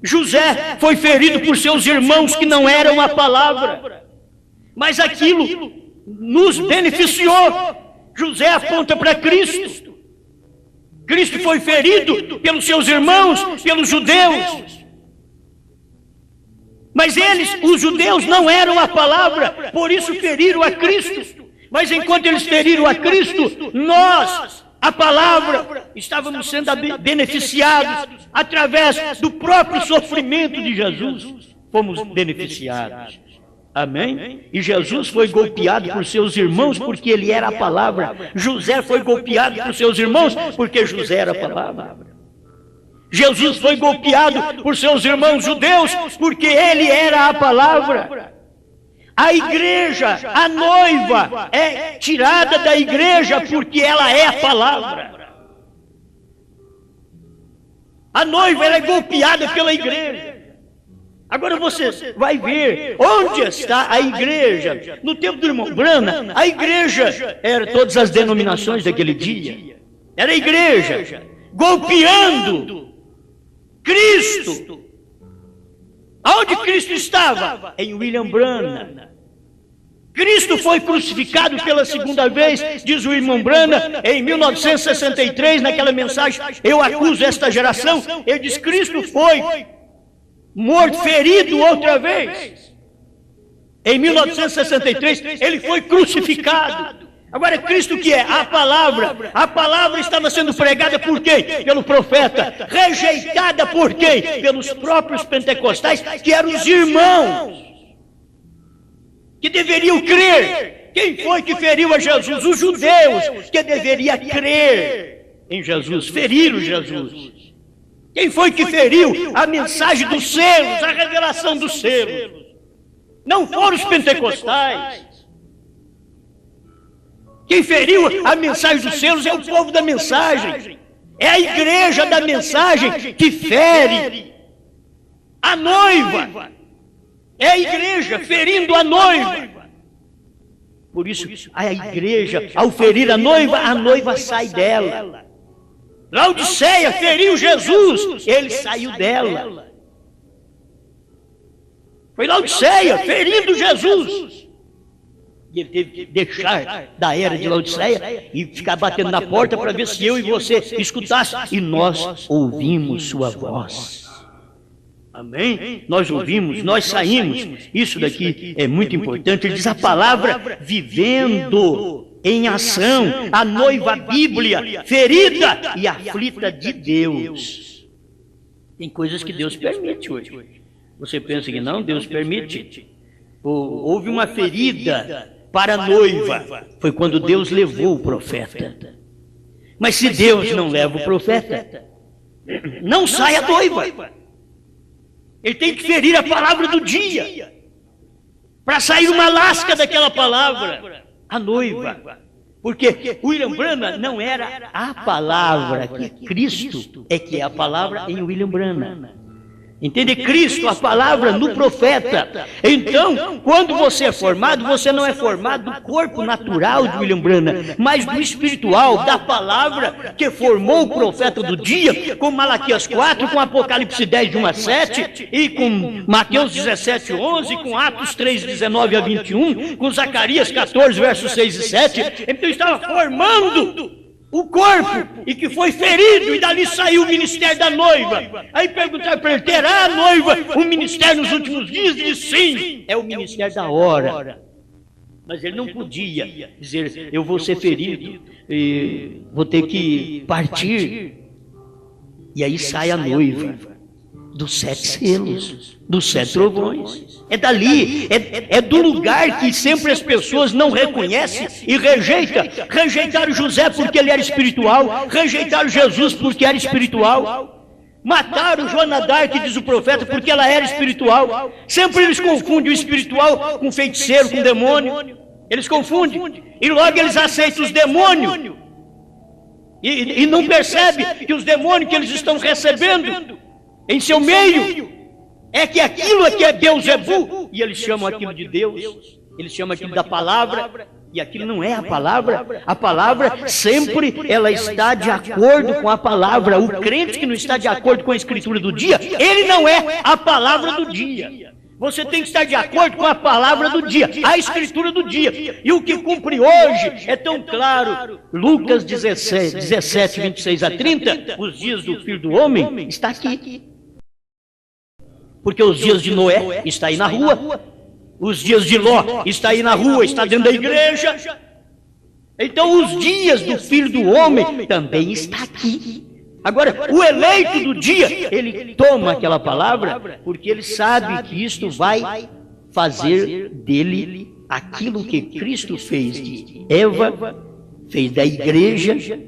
José foi ferido por seus irmãos que não eram a palavra. Mas aquilo nos beneficiou. José aponta para Cristo. Cristo foi ferido pelos seus irmãos, pelos judeus. Mas eles, os judeus, não eram a palavra, por isso feriram a Cristo. Mas enquanto eles feriram a Cristo, nós, a palavra, estávamos sendo beneficiados através do próprio sofrimento de Jesus. Fomos beneficiados. Amém? E Jesus foi golpeado por seus irmãos porque ele era a palavra. José foi golpeado por seus irmãos porque José era a palavra. Jesus foi golpeado por seus irmãos judeus porque ele era a palavra. A igreja, a noiva, é tirada da igreja porque ela é a palavra. A noiva ela é golpeada pela igreja. Agora você vai ver onde está a igreja. No tempo do irmão Branham, a igreja era todas as denominações daquele dia. Era a igreja golpeando Cristo. Aonde Cristo estava? Em William Branham. Cristo foi crucificado pela segunda vez, diz o irmão Branham, em 1963, naquela mensagem, Eu Acuso Esta Geração. Ele diz, Cristo foi morto, ferido outra vez. Em 1963, ele foi crucificado. Agora, Cristo que é? A palavra estava sendo pregada por quem? Pelo profeta. Rejeitada por quem? Pelos próprios pentecostais, que eram os irmãos, que deveriam crer. Quem foi que feriu a Jesus? Os judeus, que deveriam crer em Jesus, feriram Jesus. Quem foi que feriu a mensagem dos selos, a revelação dos selos? Não foram os pentecostais. Quem feriu a mensagem dos selos é o povo da mensagem. É a igreja da mensagem que fere a noiva. É a igreja ferindo a noiva. Por isso, a igreja, ao ferir a noiva sai dela. Laodiceia feriu Jesus, ele saiu dela. Foi Laodiceia ferindo Jesus. E ele teve que deixar da era de Laodiceia e ficar batendo na porta para ver se eu e você escutasse. E nós ouvimos sua voz. Amém? Nós ouvimos, nós saímos. Isso daqui é muito importante. Ele diz a palavra vivendo em ação. A noiva Bíblia, ferida e aflita de Deus. Tem coisas que Deus permite hoje. Você pensa que não, Deus permite. Houve uma ferida para a noiva, foi quando Deus levou o profeta. Mas se Deus não leva o profeta, não sai a noiva. Ele tem que ferir a palavra do dia, para sair uma lasca daquela palavra, a noiva. Porque William Branham não era a palavra, que Cristo é que é a palavra em William Branham. Entende? Cristo, a palavra no profeta. Então, quando você é formado, você não é formado do corpo natural de William Branham, mas do espiritual, da palavra que formou o profeta do dia, com Malaquias 4, com Apocalipse 10, de 1 a 7, e com Mateus 17, 11, com Atos 3, 19 a 21, com Zacarias 14, versos 6 e 7. Então, estava formando o corpo, e que foi ferido, e dali saiu o ministério da noiva. Aí perguntaram para ele: terá a noiva um ministério nos últimos dias? Ele disse: sim, é o ministério da hora. Mas ele não podia dizer: eu vou ser ferido, e vou ter que partir. E aí sai a noiva dos 7 selos, dos 7 trovões. É dali, é do lugar que sempre as pessoas não reconhecem e rejeitam. Rejeitaram José porque ele era espiritual, rejeitaram Jesus porque era espiritual, mataram Joana d'Arc, diz o profeta, porque ela era espiritual. Sempre eles confundem o espiritual com feiticeiro, com demônio. Eles confundem, e logo eles aceitam os demônios, e não percebem que os demônios que eles estão recebendo em seu meio é que aquilo aqui é Beuzebu, e eles chamam aquilo de Deus, eles chamam aquilo da palavra, e aquilo não é a palavra. A palavra sempre ela está de acordo com a palavra. O crente que não está de acordo com a escritura do dia, ele não é a palavra do dia. Você tem que estar de acordo com a palavra do dia, a escritura do dia. E o que cumpre hoje é tão claro. Lucas 17, 26 a 30, os dias do Filho do Homem, está aqui. Porque os dias de Noé está aí na rua, os dias de Ló está aí na rua, está dentro da igreja. Então os dias do Filho do Homem também está aqui. Agora, o eleito do dia, ele toma aquela palavra, porque ele sabe que isto vai fazer dele aquilo que Cristo fez de Eva, fez da igreja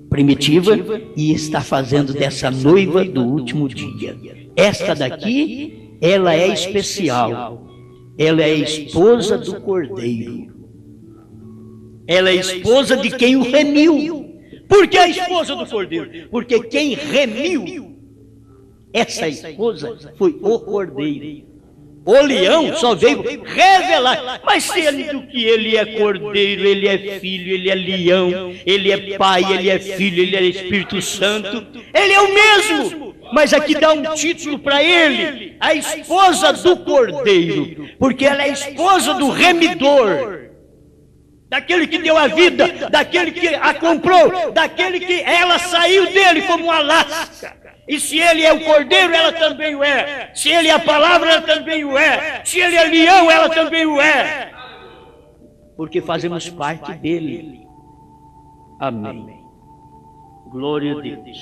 primitiva, e está fazendo dessa noiva do último dia. Esta daqui, ela é especial. Ela é esposa do Cordeiro. Ela é esposa de quem o remiu. Por que a esposa do Cordeiro? Porque quem remiu essa esposa foi o Cordeiro. O leão só veio revelar. Mas sendo que ele é Cordeiro, ele é filho, ele é leão, ele é pai, ele é filho, ele é Espírito Santo, ele é o mesmo. Mas aqui dá um título para ele: a esposa do Cordeiro, porque ela é a esposa do remidor, daquele que deu a vida, daquele que a comprou, daquele que ela saiu dele como uma lasca. E se ele é o Cordeiro, ela também o é. Se ele é a palavra, ela também o é. Se ele é leão, ela também o é. Porque fazemos parte dele. Amém. Glória a Deus.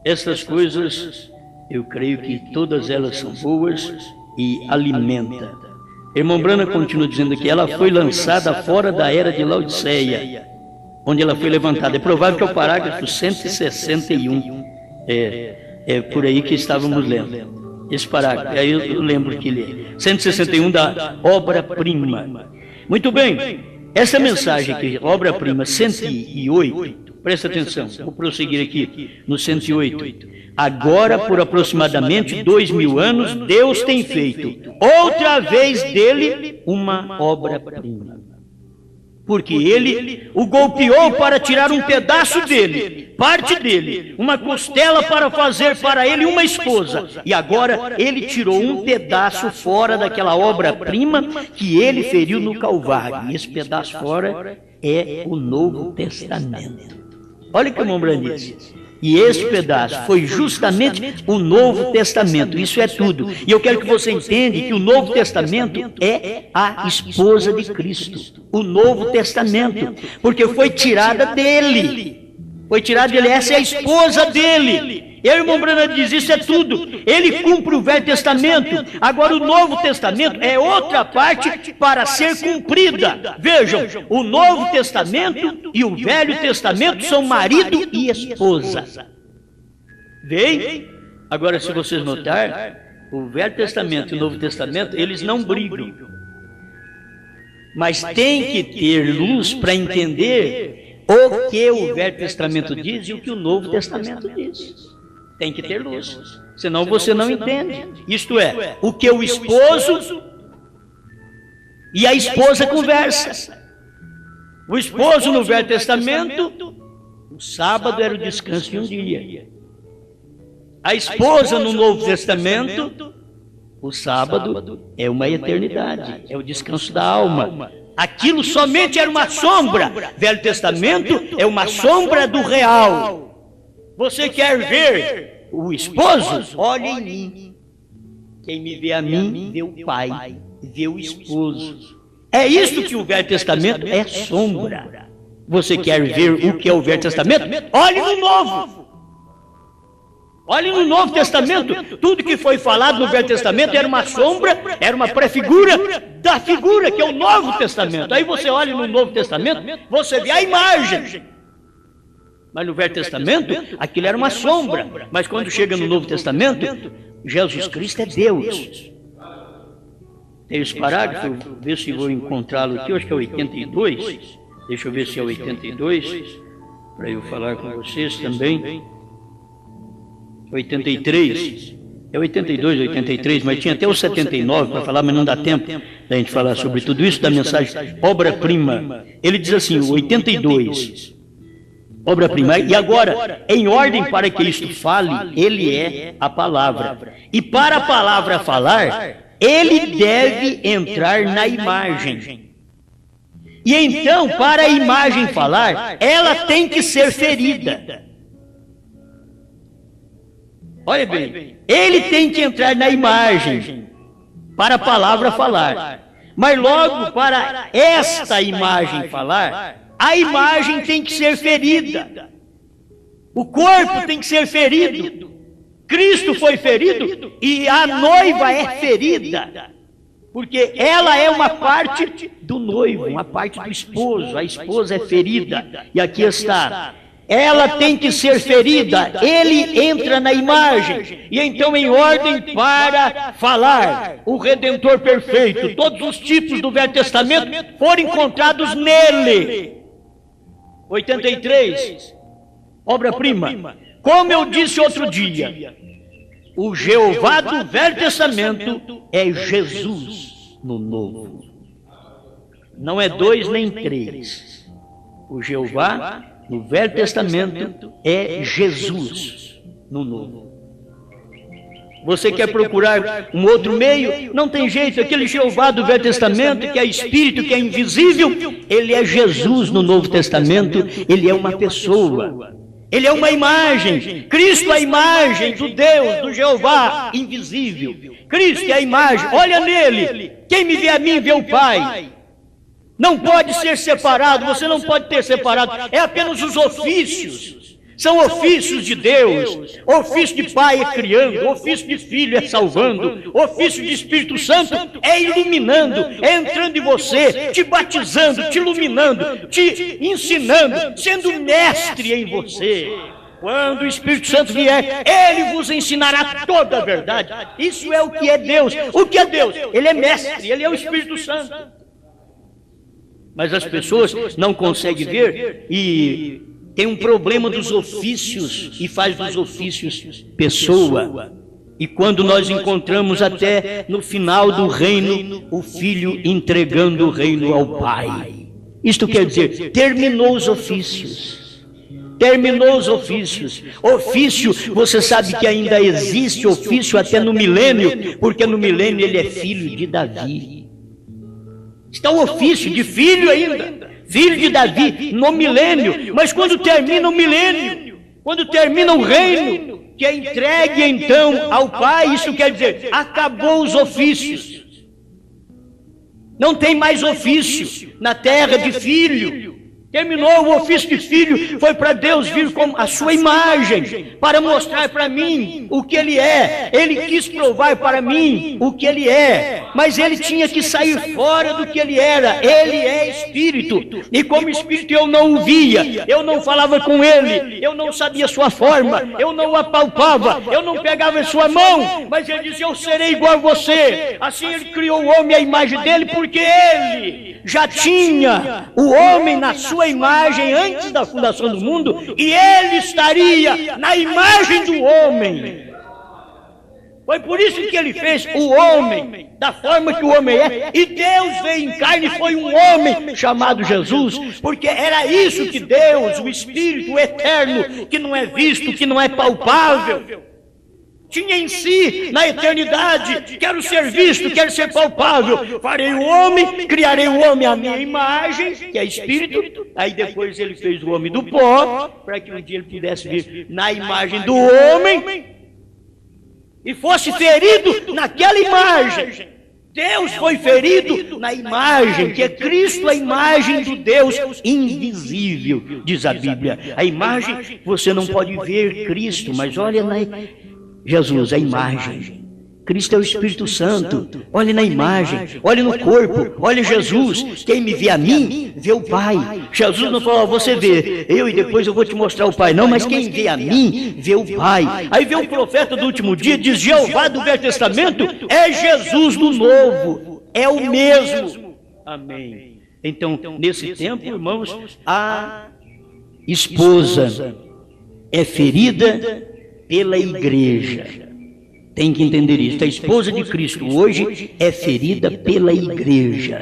Essas coisas, eu creio que todas elas são boas e alimentam. Irmão Branham continua dizendo que ela foi lançada fora da era de Laodiceia, onde ela foi levantada. É provável que é o parágrafo 161. É por aí que estávamos lendo. Esse parágrafo, aí eu lembro que ele é 161 da obra-prima. Muito bem, essa mensagem aqui, obra-prima 108, presta atenção, vou prosseguir aqui no 108. Agora, por aproximadamente 2000 anos, Deus tem feito outra vez dele uma obra-prima. Porque ele o golpeou para tirar um pedaço dele, parte dele, uma costela para fazer para ele uma esposa. E agora ele tirou um pedaço fora daquela obra-prima que ele feriu no Calvário. E esse pedaço fora é o Novo Testamento. Olha o que o irmão Branham disse. E esse pedaço foi justamente o Novo Testamento. Isso é tudo. E eu quero que você entenda que o Novo Testamento é a esposa de Cristo. O Novo Testamento. Porque foi tirada dele. Foi tirado dele, essa é a esposa dele. E o irmão Branham diz, isso é tudo. Ele cumpre o Velho Testamento. Agora o Novo Testamento é outra parte para ser cumprida. Vejam, o Novo Testamento e o Velho Testamento são marido e esposa. Vem? Agora, se vocês notarem, o Velho Testamento e o Novo Testamento, eles não brigam. Mas tem que ter luz para entender o que o Velho Testamento diz e o que o Novo Testamento diz. Tem que ter luz, senão você não entende. Isto é, o que o esposo e a esposa conversam. O esposo no Velho Testamento, o sábado era o descanso de um dia. A esposa no Novo Testamento, o sábado é uma eternidade, é o descanso da alma. Aquilo somente era uma sombra. Velho Testamento é uma sombra do real. Você quer ver o esposo? Olhe em mim. Quem me vê a mim, vê o pai, vê o esposo. É isso que o Velho Testamento é sombra. Você quer ver o que é o Velho Testamento? Olhe no Novo. Olhe no Novo Testamento, tudo que foi falado no Velho Testamento era uma sombra, era uma prefigura da figura que é o Novo Testamento. Aí você olha no Novo Testamento, você vê a imagem. Mas no Velho Testamento, aquilo era uma sombra. Mas quando chega no Novo Testamento, Jesus Cristo é Deus. Tem esse parágrafo, vou ver se vou encontrá-lo aqui, eu acho que é 82. Deixa eu ver se é 82, para eu falar com vocês também. 83, é 82, 83, mas tinha até o 79 para falar, mas não dá tempo da gente falar sobre tudo isso, da mensagem obra-prima. Ele diz assim, 82, obra-prima, e agora, em ordem para que isto fale, ele é a palavra. E para a palavra falar, ele deve entrar na imagem. E então, para a imagem falar, ela tem que ser ferida. Olha bem, ele tem que entrar na imagem para a palavra falar. Mas logo para esta imagem falar, a imagem tem que ser ferida. O corpo tem que ser ferido. Cristo foi ferido e a noiva é ferida. Porque ela é uma parte do noivo, uma parte do esposo. A esposa é ferida. E aqui está. Ela tem que ser ferida, ele entra na imagem, e então em ordem para falar, o Redentor perfeito, todos os tipos do Velho Testamento foram encontrados nele. 83, obra-prima. Como eu disse outro dia, o Jeová do Velho Testamento é Jesus no Novo. Não é 2 nem 3. O Jeová no Velho Testamento é Jesus no Novo. Você quer procurar um outro meio? Não tem jeito, aquele Jeová do Velho Testamento, que é espírito, que é invisível, ele é Jesus no Novo Testamento, ele é uma pessoa. Ele é uma imagem. Cristo é a imagem do Deus, do Jeová invisível. Cristo é a imagem, olha nele. Quem me vê a mim, vê o Pai. Não pode ser separado, você não pode ter separado. É apenas os ofícios. São ofícios de Deus. Ofício de Pai é criando, ofício de Filho é salvando, ofício de Espírito Santo é iluminando, é entrando em você, te batizando, te iluminando, te ensinando, sendo mestre em você. Quando o Espírito Santo vier, ele vos ensinará toda a verdade. Isso é o que é Deus. O que é Deus? Ele é mestre, ele é o Espírito Santo. Mas as pessoas não conseguem ver e tem um problema dos ofícios e faz dos ofícios pessoa. E quando nós encontramos até no final do reino, o Filho entregando o reino ao Pai. Isto quer dizer, terminou os ofícios. Terminou os ofícios. Ofício, você sabe que ainda existe ofício até no milênio, porque no milênio ele é filho de Davi. Está o ofício de filho ainda, filho de Davi, no milênio. Mas quando termina o milênio, quando termina o reino, que é entregue então ao Pai, isso quer dizer, acabou os ofícios. Não tem mais ofício na terra de filho, Terminou o ofício de filho, foi para Deus vir com a sua imagem, para mostrar para mim o que ele é. Ele quis provar para mim o que ele é, mas ele tinha que sair fora do que ele era. Ele é espírito, e como espírito eu não o via, eu não falava com ele, eu não sabia sua forma, eu não o apalpava, eu não pegava em sua mão, mas ele dizia: eu serei igual a você. Assim ele criou o homem à imagem dele, porque ele já tinha o homem na sua imagem antes da fundação do mundo, e ele estaria na imagem do homem. Foi por isso que ele fez o homem da forma que o homem é, e Deus veio em carne e foi um homem chamado Jesus, porque era isso que Deus, o Espírito, o Eterno, que não é visto, que não é palpável, tinha em si, na eternidade. Quero ser visto, quero ser palpável. Farei o homem, criarei o homem à minha imagem, que é espírito. Aí depois ele fez o homem do pó, para que um dia ele pudesse vir na imagem do homem e fosse ferido naquela imagem. Deus foi ferido na imagem, que é Cristo, a imagem do Deus invisível, diz a Bíblia. A imagem, você não pode ver Cristo, mas olha na Jesus, a imagem. Cristo é o Espírito Santo. Olhe na imagem, olhe no corpo, olhe Jesus. Quem me vê a mim, vê o Pai. Jesus não falou: você vê eu e depois eu vou te mostrar o Pai. Não, mas quem vê a mim, vê o Pai. Aí vem o profeta do último dia, diz: Jeová do Velho Testamento é Jesus do Novo. É o mesmo. Amém. Então, nesse tempo, irmãos, a esposa é ferida pela igreja. Tem que entender isso. A esposa de Cristo hoje é ferida pela igreja.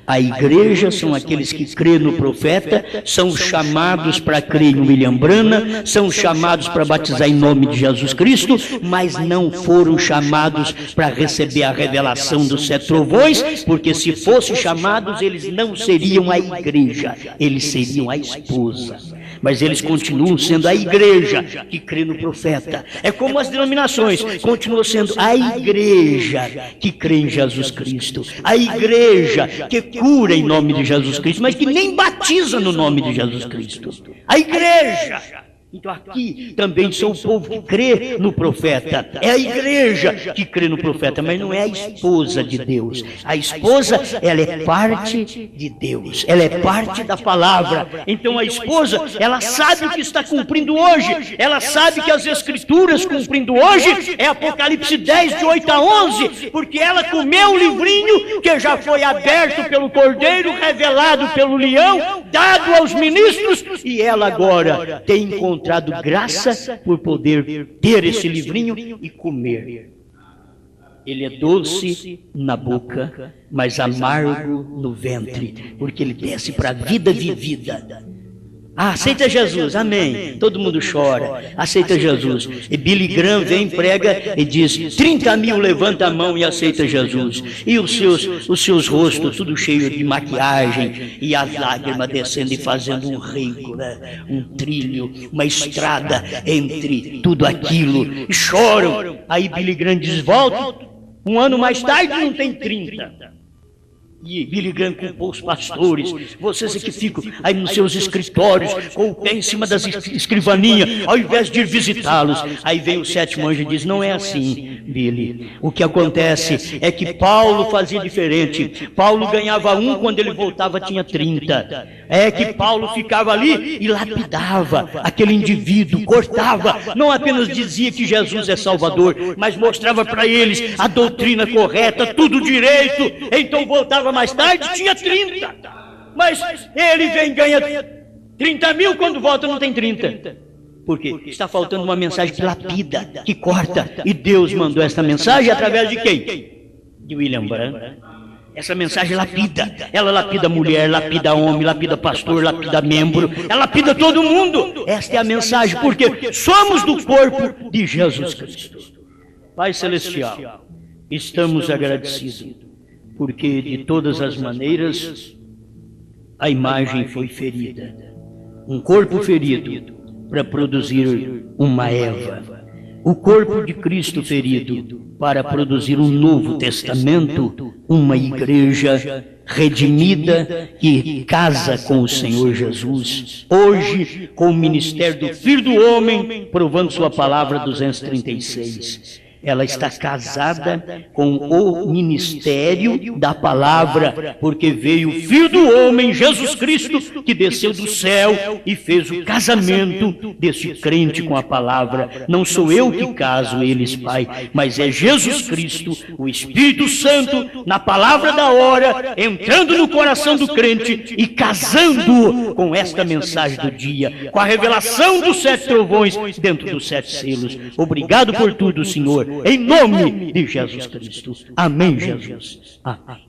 A igreja são aqueles que crêem no profeta, são chamados para crer em William Branham, são chamados para batizar em nome de Jesus Cristo, mas não foram chamados para receber a revelação dos 7 trovões, porque se fossem chamados, eles não seriam a igreja, eles seriam a esposa. Mas eles continuam sendo a igreja que crê no profeta. É como as denominações, continuam sendo a igreja que crê em Jesus Cristo, a igreja que cura em nome de Jesus Cristo, mas que nem batiza no nome de Jesus Cristo. A igreja. Então aqui também sou o povo que crê no profeta. É a igreja que crê no profeta, mas não é a esposa de Deus. A esposa, ela é parte de Deus. Ela é parte da palavra. Então a esposa, ela sabe o que está cumprindo hoje. Ela sabe que as escrituras cumprindo hoje é Apocalipse 10, de 8 a 11. Porque ela comeu o livrinho que já foi aberto pelo Cordeiro, revelado pelo leão, dado aos ministros. E ela agora tem encontrado graça por poder ter esse livrinho e comer. Ele é doce na boca, mas amargo no ventre, porque ele desce para a vida vivida. Ah, aceita Jesus, amém. Todo mundo chora, aceita Jesus. E Billy Graham vem, prega e diz: 30 mil levanta a mão e aceita Jesus. E os seus rostos tudo cheio de maquiagem, e as lágrimas descendo e fazendo um rico, né? Um trilho, uma estrada entre tudo aquilo. E choram. Aí Billy Graham diz: volta. Um ano mais tarde não tem 30. E Billy Graham culpou os pastores, vocês é que ficam aí nos seus escritórios, com o pé em cima das escrivaninhas, ao invés de ir visitá-los. Aí vem o 7º anjo e diz: não é assim, Billy. O que acontece é que Paulo fazia diferente. Paulo ganhava 1, quando ele voltava tinha 30. É que Paulo ficava ali e lapidava aquele indivíduo, cortava. Não apenas dizia que Jesus é Salvador, mas mostrava para eles a doutrina correta, tudo direito. Então voltava mais tarde, tinha 30. Mas ele vem e ganha 30 mil, quando volta não tem 30. Por quê? Está faltando uma mensagem que lapida, que corta. E Deus mandou essa mensagem através de quem? De William Branham. Essa mensagem lapida. Ela lapida mulher, lapida homem, lapida pastor, lapida membro. Ela lapida todo mundo. Esta é a mensagem, porque somos do corpo de Jesus Cristo. Pai Celestial, estamos agradecidos, porque de todas as maneiras a imagem foi ferida. Um corpo ferido para produzir uma Eva. O corpo de Cristo ferido para produzir um novo testamento, uma igreja redimida, que casa com o Senhor Jesus, hoje com o ministério do Filho do Homem, provando sua palavra 236. Ela está casada com o ministério da palavra, porque veio o Filho do Homem, Jesus Cristo, que desceu do céu e fez o casamento desse crente com a palavra. Não sou eu que caso eles, Pai, mas é Jesus Cristo, o Espírito Santo, na palavra da hora, entrando no coração do crente e casando-o com esta mensagem do dia, com a revelação dos 7 trovões dentro dos 7 selos. Obrigado por tudo, Senhor. Em nome de Jesus Cristo. Amém, Jesus. Amém.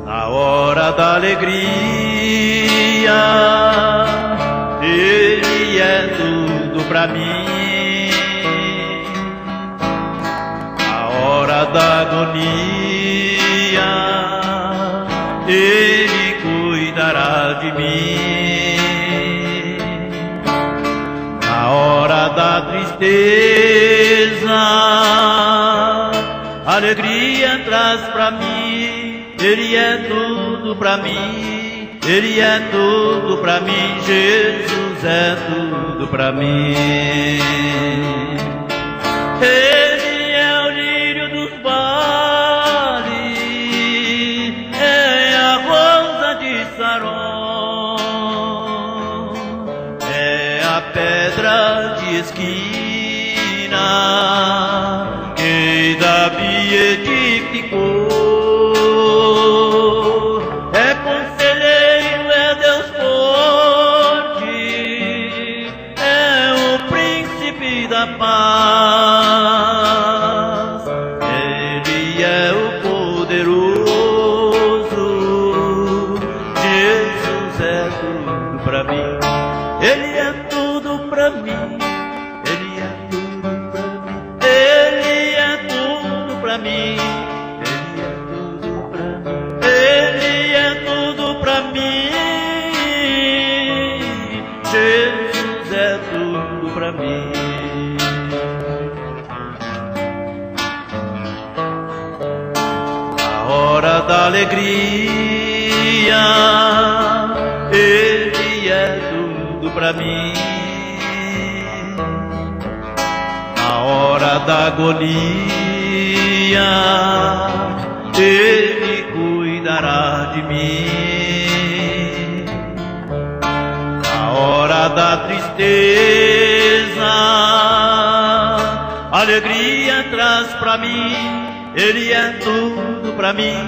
Na hora da alegria, Ele é tudo pra mim. Na hora da agonia, Ele cuidará de mim. Na hora da tristeza, alegria traz pra mim. Ele é tudo pra mim, Ele é tudo pra mim, Jesus é tudo pra mim. Ele é o lírio dos vales, é a rosa de Saron, é a pedra de esquina que Davi edificou. É conselheiro, é Deus forte, é o príncipe da paz. Ele é o poderoso, Jesus é tudo pra mim. Ele é tudo pra mim. Ele é tudo pra mim. Ele é tudo pra mim. Ele é tudo pra mim. Jesus é tudo pra mim. Na hora da alegria, Ele é tudo pra mim. Na hora da agonia, Ele cuidará de mim. Na hora da tristeza, alegria traz pra mim. Ele é tudo pra mim,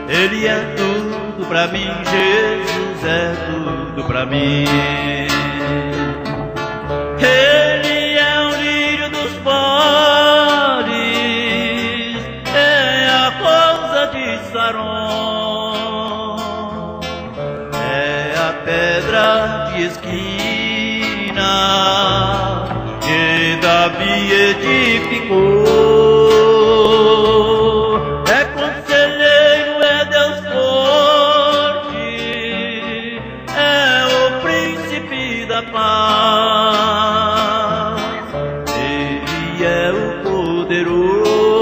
Ele é tudo pra mim, Jesus é tudo pra mim. Ele é o lírio dos vales, é a rosa de Saron, é a pedra de esquina que Davi edificou. É conselheiro, é Deus forte, é o príncipe da paz. Ele é o poderoso,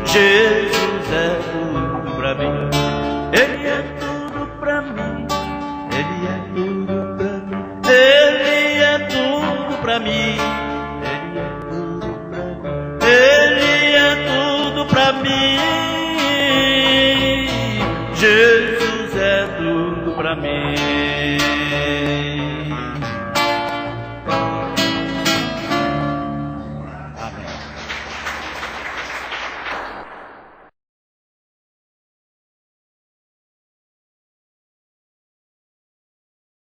Jesus é tudo pra mim. Ele é tudo pra mim. Ele é tudo pra mim. Ele é tudo pra mim. Ele é tudo pra mim. Jesus